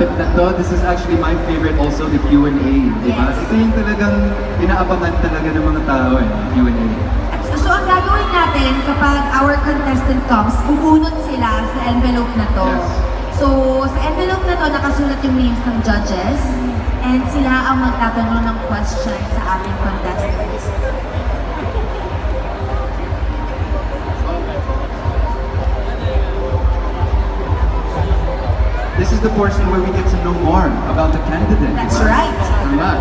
topic na to, this is actually my favorite also, the Q&A, di ba? Yes. Ito yung talagang inaabangan talaga ng mga tao Q&A. So ang gagawin natin kapag our contestant comes, bubunot sila sa envelope na to. Yes. So sa envelope na to, nakasulat yung names ng judges and sila ang magtatanong ng question sa ating contestants. This is the portion where we get to know more about the candidate. That's di ba? right. Tama.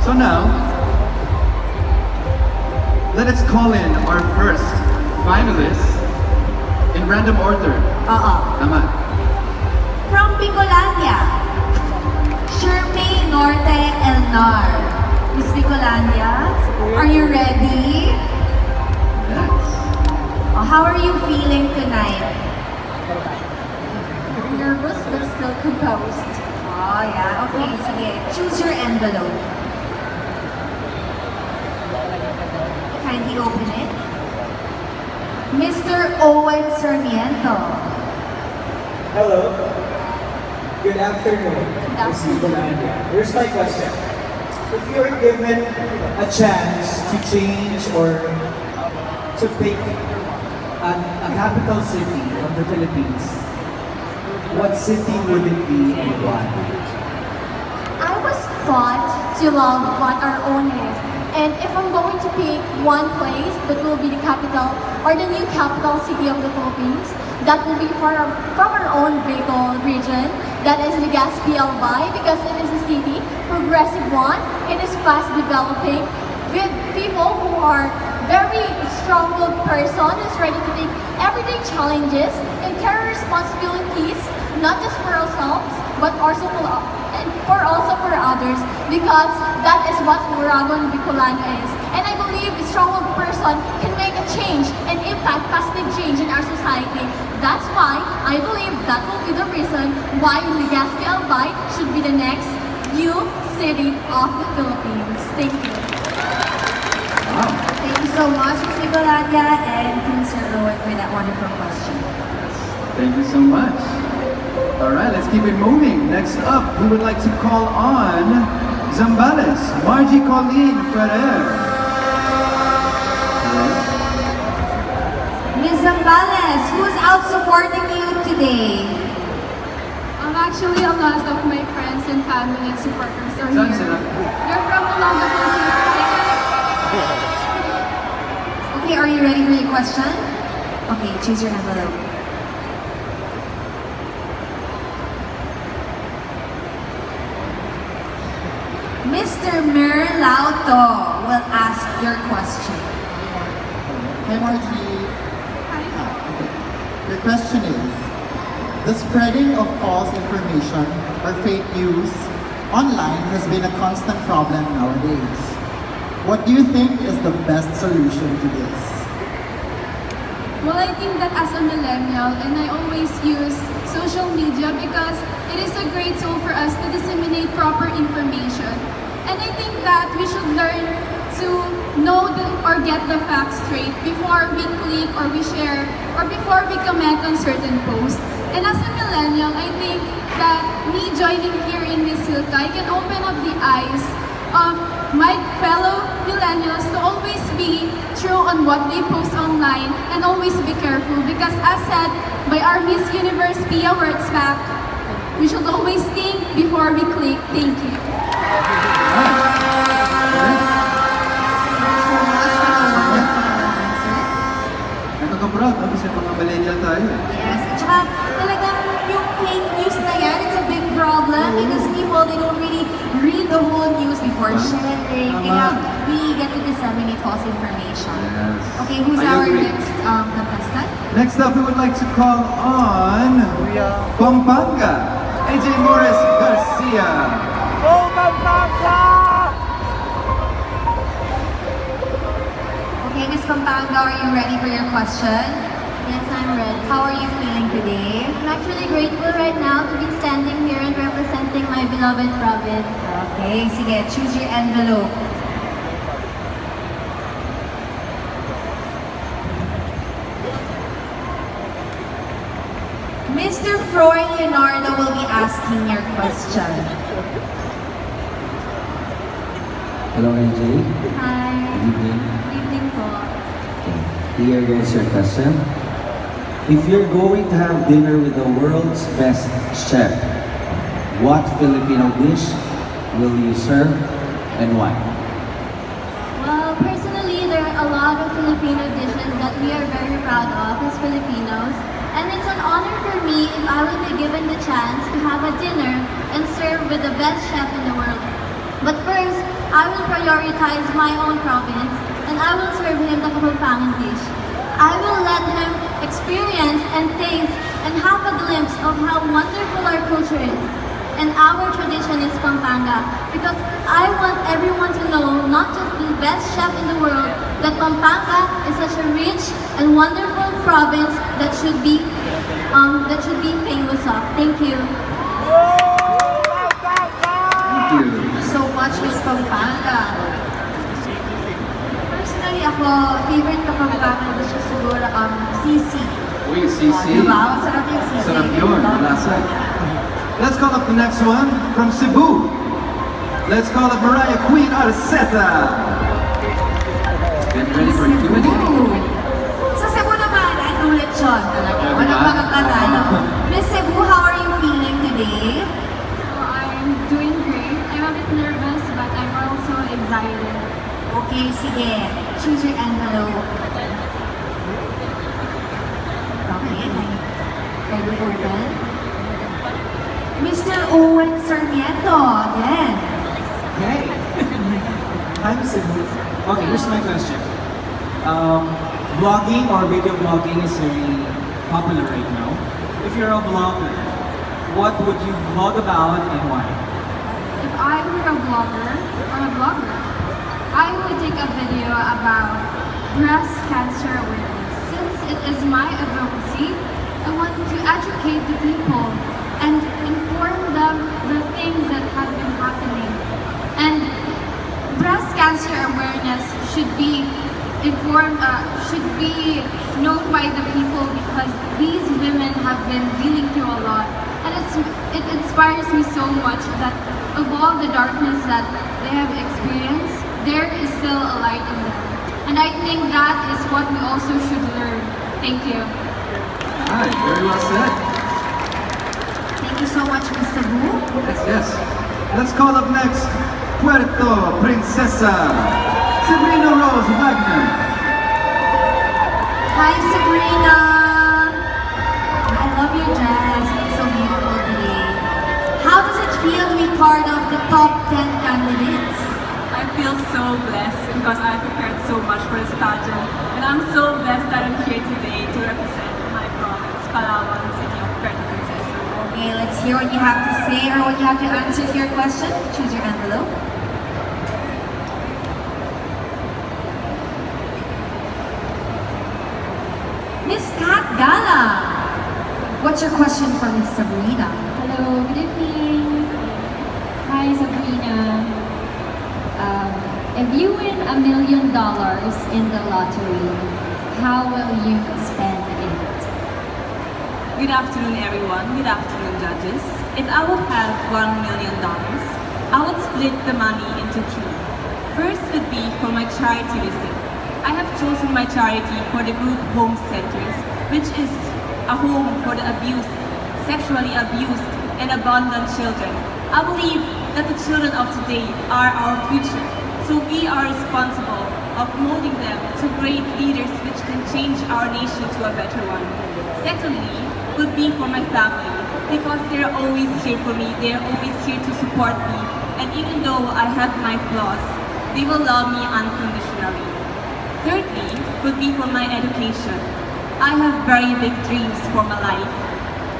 So now, let us call in our first finalist in random order. Oo. Tama. From Bicolandia, Shermaine Norte Elnar. Miss Bicolandia, are you ready? Yes. Oh, how are you feeling tonight? Nervous but still composed. Oh yeah, okay, sige. Choose your envelope. Kindly open it. Mr. Owen Sarmiento. Hello. Good afternoon. Good Miss afternoon. Nicolania. Here's my question. If you're given a chance to change or to pick a capital city of the Philippines, what city would it be and why? I was taught to love what our own is. And if I'm going to pick one place that will be the capital or the new capital city of the Philippines, that will be from our own Bicol region, that is Legazpi Albay, because it is a city, progressive one, it is fast developing, with people who are very strong-willed person who's ready to take everyday challenges and carry responsibilities, not just for ourselves, but also for others, because that is what Muragon Bicolano is. And I believe a strong-willed person can make a change and impact positive change in our society. That's why I believe that will be the reason why Legazpi Albay should be the next new city of the Philippines. Thank you. Wow. Thank you so much, Miss Nicolania, and to Sir Owen for that wonderful question. Thank you so much. All right, let's keep it moving. Next up, we would like to call on Zambales, Margie Colleen Ferrer. Ms. Zambales, who's out supporting you today? Actually, a lot of my friends and family and supporters are Saan sila? They're from Advocacy. Okay, are you ready for your question? Okay, choose your envelope. Mr. Merlauto will ask your question. Hi Margie. The question is, the spreading of false information or fake news online has been a constant problem nowadays. What do you think is the best solution to this? Well, I think that as a millennial, and I always use social media because it is a great tool for us to disseminate proper information. And I think that we should learn to know or get the facts straight before we click or we share or before we comment on certain posts. And as a millennial, I think that me joining here in this Silka, I can open up the eyes of my fellow millennials to always be true on what we post online and always be careful, because as said by our Miss Universe Pia Wurtzbach, we should always think before we click. Thank you. Nakaka-proud, no? Kasi mga millennial tayo. Yes, at saka talagang yung fake news na yan, it's a big problem because people, they don't really read the whole news before sharing. Kaya we get to disseminate false information. Yes. Okay, who's I our agree. next contestant? Next up, we would like to call on Pampanga, AJ Morris Garcia. Okay, Miss Pampanga, are you ready for your question? Yes, I'm ready. How are you feeling today? I'm actually grateful right now to be standing here and representing my beloved province. Okay, sige, choose your envelope. Mr. Froy Leonardo will be asking your question. Hello, AJ. Hi. Good evening. Good evening po. Okay. Here goes your question. If you're going to have dinner with the world's best chef, what Filipino dish will you serve and why? Well, personally, there are a lot of Filipino dishes that we are very proud of as Filipinos. And it's an honor for me if I will be given the chance to have a dinner and serve with the best chef in the world. But first, I will prioritize my own province and I will serve him the Kapampangan dish. I will let him experience and taste and have a glimpse of how wonderful our culture is. And our tradition is Pampanga because I want everyone to know, not just the best chef in the world, that Pampanga is such a rich and wonderful province that should be famous of. Thank you. Thank you. So much, Miss Pampanga. Personally, ako, favorite Kapampangan dish is siguro sisi. Uy, sisi. Diba? Masarap yung sisi. Sarap yun, lasa. Let's call up the next one from Cebu. Let's call up Mariah Queen Arceta. Get ready for Q&A. Cebu. Sa Cebu naman, ay ulit yun talaga. Oh, Walang diba? makakatalo. Miss Cebu, how are you feeling today? I'm doing great. I'm a bit nervous, but I'm also excited. Okay, sige. Choose your envelope. Okay, ready for that? Mr. Owen Sarmiento, again. Hey! I'm Cebu. Okay, here's my question. Vlogging or video blogging is very popular right now. If you're a vlogger, what would you vlog about and why? If I were a vlogger or a vlogger, I would take a video about breast cancer awareness. Since it is my advocacy, I want to educate the people and inform them the things that have been happening. And breast cancer awareness should be known by the people because these women have been dealing through a lot. And it inspires me so much that of all the darkness that they have experienced, there is still a light in them. And I think that is what we also should learn. Thank you. Hi, very well said. Thank you so much, Miss Cebu. Yes, yes. Let's call up next Puerto Princesa, Sabrina Rose Wagner. Hi, Sabrina. I love your dress. It's so beautiful today. How does it feel to be part of the top 10 candidates? I feel so blessed because I prepared so much for this pageant, and I'm so blessed that I'm here today to represent my province, Palawan, city of Puerto Princesa. Okay, let's hear what you have to say or what you have to answer to your question. Choose your envelope. Miss Kat Gala, what's your question for Miss Sabrina? Hello, good evening. Hi, Sabrina. If you win $1 million in the lottery, how will you spend it? Good afternoon, everyone. Good afternoon, judges. If I would have $1 million, I would split the money into two. First would be for my charity visit. I have chosen my charity for the group home centers, which is a home for the abused, sexually abused, and abandoned children. I believe that the children of today are our future, so we are responsible of molding them to great leaders which can change our nation to a better one. Secondly, would be for my family, because they're always here for me, they're always here to support me, and even though I have my flaws, they will love me unconditionally. Thirdly, would be for my education. I have very big dreams for my life,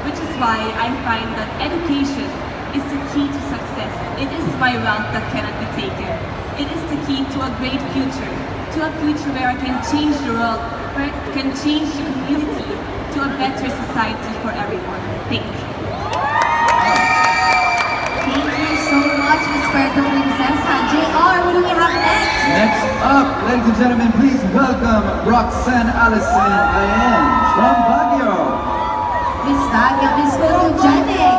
which is why I find that education is the key to success. It is my wealth that cannot be taken. It is the key to a great future, to a future where I can change the world, where I can change the community to a better society for everyone. Thank you. Thank you so much, Miss Puerto Princesa. JR, what do we have next? Next up, ladies and gentlemen, please welcome Roxanne Allison Ayan from Baguio. Miss Baguio, Miss Photogenic.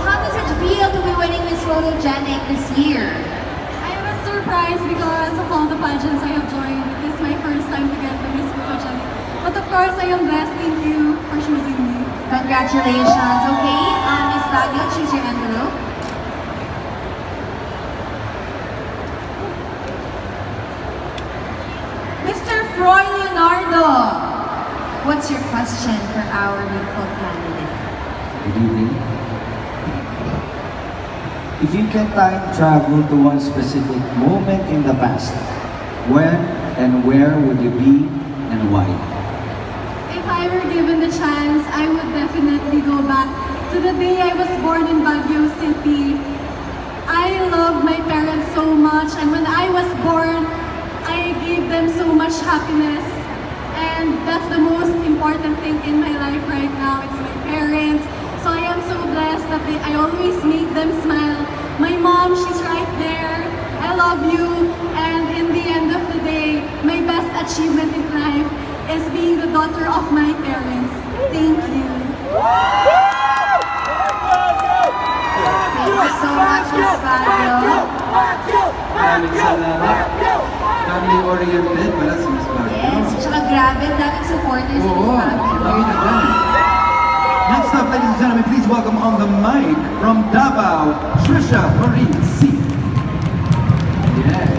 How does it feel to be winning Miss Photogenic this year? I was surprised because of all the pageants I have joined. It is my first time to get the Miss Photogenic. But of course, I am blessed. Thank you for choosing me. Congratulations. Okay, Miss Baguio, choose your envelope. Mr. Froy Leonardo, what's your question for our beautiful candidate? Good evening. If you can time travel to one specific moment in the past, when and where would you be and why? If I were given the chance, I would definitely go back to the day I was born in Baguio City. I love my parents so much, and when I was born, I gave them so much happiness. And that's the most important thing in my life right now. It's my parents. So I am so blessed that I always make them smile. My mom, she's right there. I love you. And in the end of the day, my best achievement in life is being the daughter of my parents. Thank you. Thank you so much, Miss Baguio. Maraming salamat. Family-oriented pala si Miss Baguio. Yes, tsaka grabe, daming supporters ni Miss Oo, Baguio. lagi na dyan. Next up, ladies and gentlemen, please welcome on the mic from Davao, Trisha Marie C. Yes.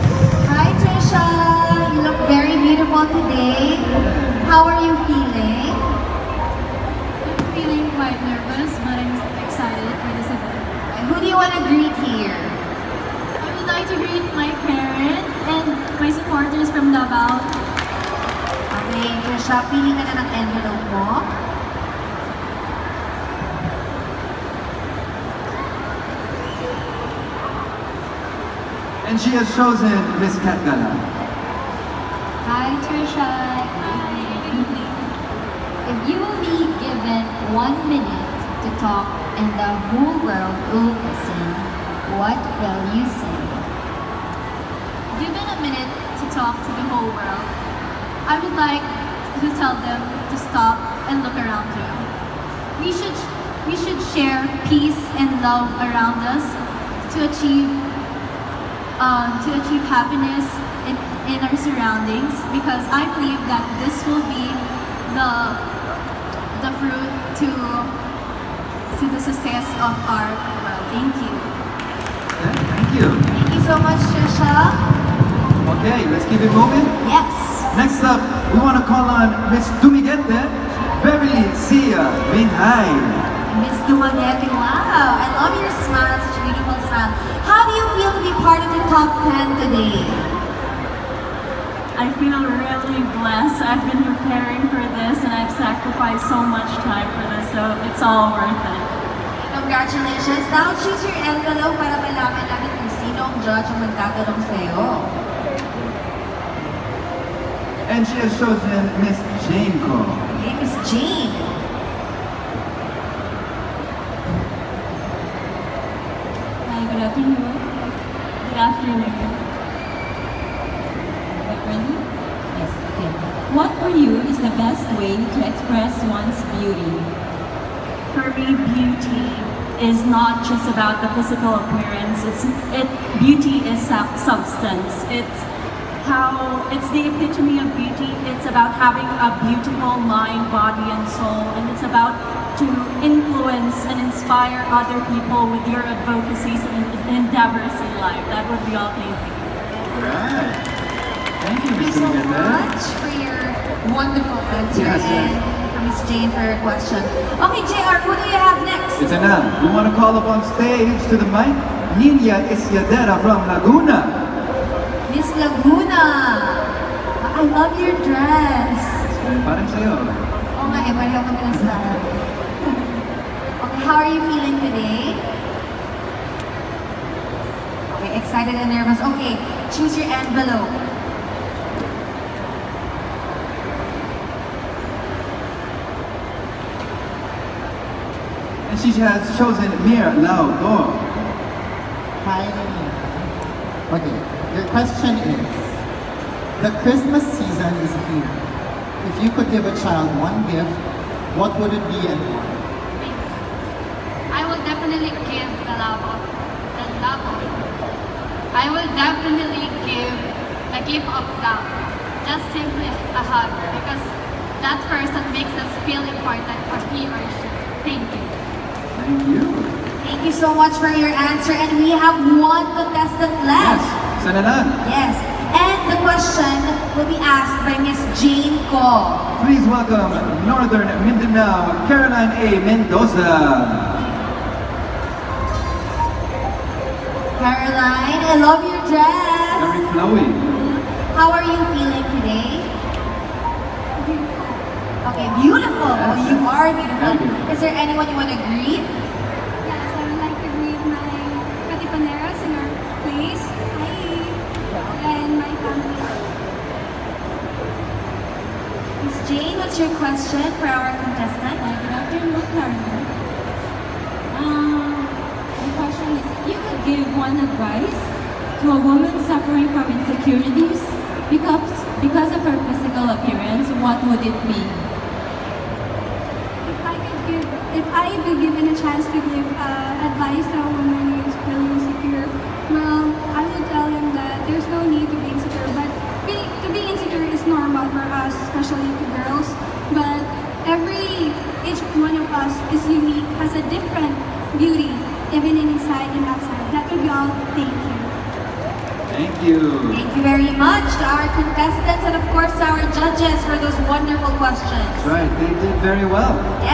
Hi, Trisha. You look very beautiful today. How are you feeling? I'm feeling quite nervous, but I'm excited for this event. And who do you want to greet here? I would like to greet my parents and my supporters from Davao. Okay, Trisha, pili ka na ng envelope mo. And she has chosen Miss Kat Gala. Hi, Trisha. If you will be given 1 minute to talk and the whole world will listen, what will you say? Given a minute to talk to the whole world, I would like to tell them to stop and look around you. We should share peace and love around us to achieve happiness in our surroundings, because I believe that this will be the fruit to the success of our world. Thank you. Okay, thank you. Thank you so much, Trisha. Okay, let's keep it moving. Yes. Next up, we want to call on Miss Dumigente, Beverly Sia Minhay. Miss Dumaguete, wow. I love your smile, such a beautiful smile. How do you feel to be part of the top 10 today? I feel really blessed. I've been preparing for this and I've sacrificed so much time for this, so it's all worth it. Congratulations. Now choose your envelope para malaman natin kung sino ang judge ang magtatanong sa'yo. And she has chosen Miss Jane Ko. Okay, Miss Jane. Hi, good afternoon. Good afternoon. Ready? Yes, okay. What for you is the best way to express one's beauty? For me, beauty is not just about the physical appearance. Beauty is substance. It's the epitome of beauty. It's about having a beautiful mind, body, and soul, and it's about to influence and inspire other people with your advocacies and endeavors in life. That would be all. Thank you. Right. Thank you, Thank you Miss so Dumigente. much for your wonderful answer Yes, yes. and for Miss Jane for her question. Okay, JR, who do you have next? It's na. We want to call up on stage to the mic, Ninia Isyadera from Laguna. Miss Laguna. I love your dress. Parang sa'yo. Oo nga, pareho kami ng style. Okay, how are you feeling today? Okay, excited and nervous. Okay, choose your envelope. And she has chosen Mir Lao Do. Hi. Okay, your question is, the Christmas season is here. If you could give a child one gift, what would it be and why? I will definitely give the love of. I will definitely give the gift of love. Just simply a hug, because that person makes us feel important for he or she. Thank you. Thank you. Thank you so much for your answer. And we have one contestant Yes, left. sana na. Yes. And the question will be asked by Miss Jane Ko. Please welcome Northern Mindanao, Caroline A. Mendoza. Caroline, I love your dress. Very flowy. How are you feeling today? Okay, beautiful. Oh, you are beautiful. Thank you. Is there anyone you want to greet? Yes, I would like to greet my Katipaneros in our place. Hi. And my family. Miss Jane, what's your question for our contestant? Good afternoon, Carmen. The question is, if you could give one advice to a woman suffering from insecurities because of her physical appearance, what would it be? If I be given a chance to give advice to a woman who is feeling insecure, well, I would tell them that there's no need to be insecure, but to be insecure is normal for us, especially to girls. But each one of us is unique, has a different beauty, even inside and outside. That would be all. Thank you. Thank you. Thank you very much to our contestants and of course to our judges for those wonderful questions. Right, they did very well. Yes.